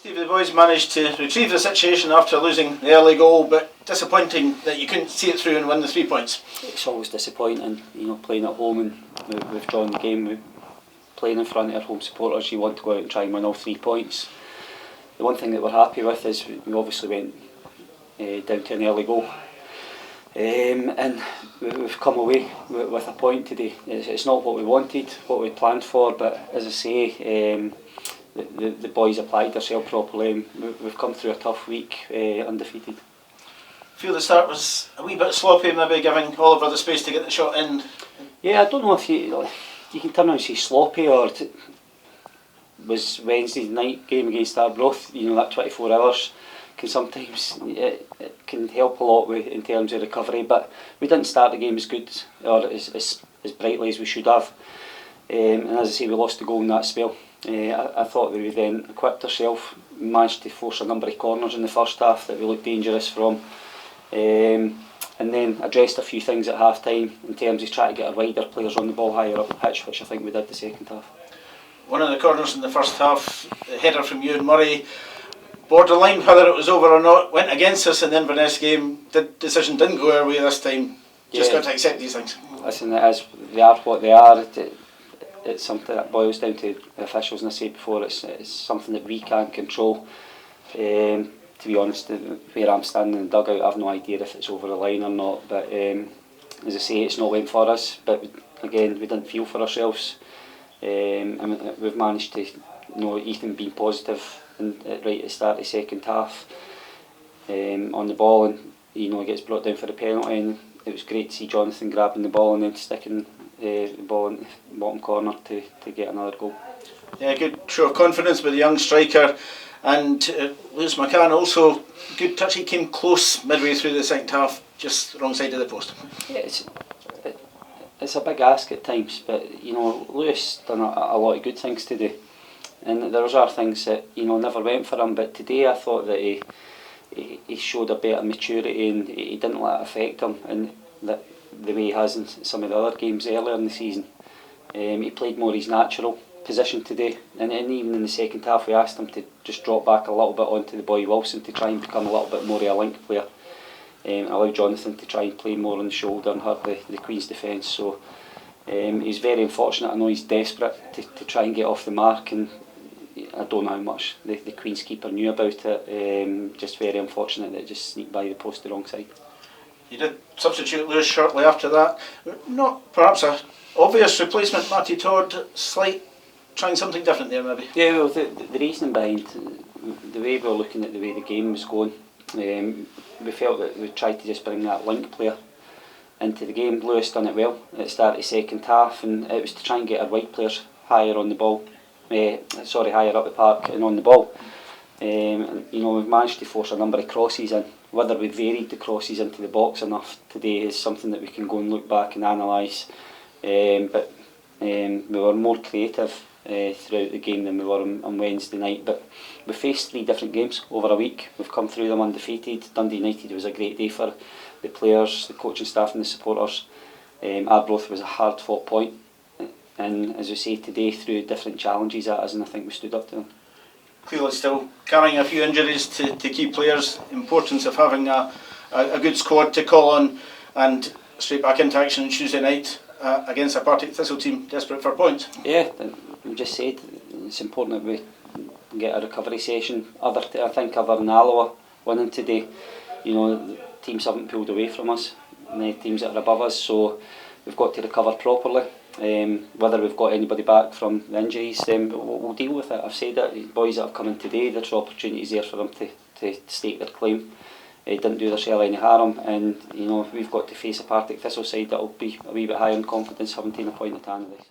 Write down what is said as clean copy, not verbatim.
Stevie, the boys managed to retrieve the situation after losing the early goal, but disappointing that you couldn't see it through and win the 3 points. It's always disappointing, playing at home and we've drawn the game. Playing in front of our home supporters, you want to go out and try and win all 3 points. The one thing that we're happy with is we obviously went down to an early goal. And we've come away with a point today. It's not what we wanted, what we planned for, but as I say, the boys applied themselves properly and we've come through a tough week undefeated. I feel the start was a wee bit sloppy, maybe giving Oliver the space to get the shot in. Yeah, I don't know if you can turn around and say sloppy, or was Wednesday night game against Arbroath, that 24 hours can sometimes, it can help a lot in terms of recovery, but we didn't start the game as good or as brightly as we should have. And as I say, we lost the goal in that spell. I thought that we then equipped ourselves, managed to force a number of corners in the first half that we looked dangerous from, and then addressed a few things at half time in terms of trying to get our wider players on the ball higher up the pitch, which I think we did the second half. One of the corners in the first half, the header from you and Murray, borderline whether it was over or not, went against us, and then Inverness game, the decision didn't go our way this time. Just got to accept these things. Listen, they are what they are. It's something that boils down to the officials, and I said before, it's something that we can't control. To be honest, where I'm standing in the dugout, I have no idea if it's over the line or not, but as I say, it's not went for us, but again, we didn't feel for ourselves, and we've managed to, Ethan being positive right at the start of the second half on the ball, and he gets brought down for the penalty, and it was great to see Jonathan grabbing the ball and then sticking the ball in the bottom corner to get another goal. Yeah, good show of confidence with the young striker, and Lewis McCann also good touch. He came close midway through the second half, just wrong side of the post. Yeah, it's a big ask at times, but Lewis done a lot of good things today, and there are things that never went for him, but today I thought that he showed a better maturity and he didn't let it affect him, and that the way he has in some of the other games earlier in the season. He played more his natural position today, and even in the second half we asked him to just drop back a little bit onto the boy Wilson to try and become a little bit more of a link player. Allowed Jonathan to try and play more on the shoulder and hurt the Queen's defence. So he's very unfortunate. I know he's desperate to try and get off the mark, and I don't know how much the Queen's keeper knew about it. Just very unfortunate that it just sneaked by the post the wrong side. You did substitute Lewis shortly after that. Not perhaps a obvious replacement, Matty Todd, trying something different there maybe. Yeah, well, the reasoning behind the way we were looking at the way the game was going, we felt that we tried to just bring that link player into the game. Lewis done it well at the start of the second half, and it was to try and get our wide players higher on the ball, higher up the park and on the ball. We've managed to force a number of crosses in. Whether we varied the crosses into the box enough today is something that we can go and look back and analyse. But we were more creative throughout the game than we were on Wednesday night. But we faced 3 different games over a week. We've come through them undefeated. Dundee United was a great day for the players, the coaching staff and the supporters. Arbroath was a hard fought point. And as we say today, through different challenges at us, and I think we stood up to them. Clearly still carrying a few injuries to key players, importance of having a good squad to call on, and straight back into action on Tuesday night against a Partick Thistle team desperate for points. Yeah, we just said it's important that we get a recovery session. I think other than Alloa winning today, the teams haven't pulled away from us, and the teams that are above us, so we've got to recover properly. Whether we've got anybody back from the injuries, we'll deal with it. I've said that the boys that have come in today, there's opportunities there for them to stake their claim. Didn't do themselves any harm, and we've got to face a Partick Thistle side that will be a wee bit higher in confidence, having taken a point at the end of this.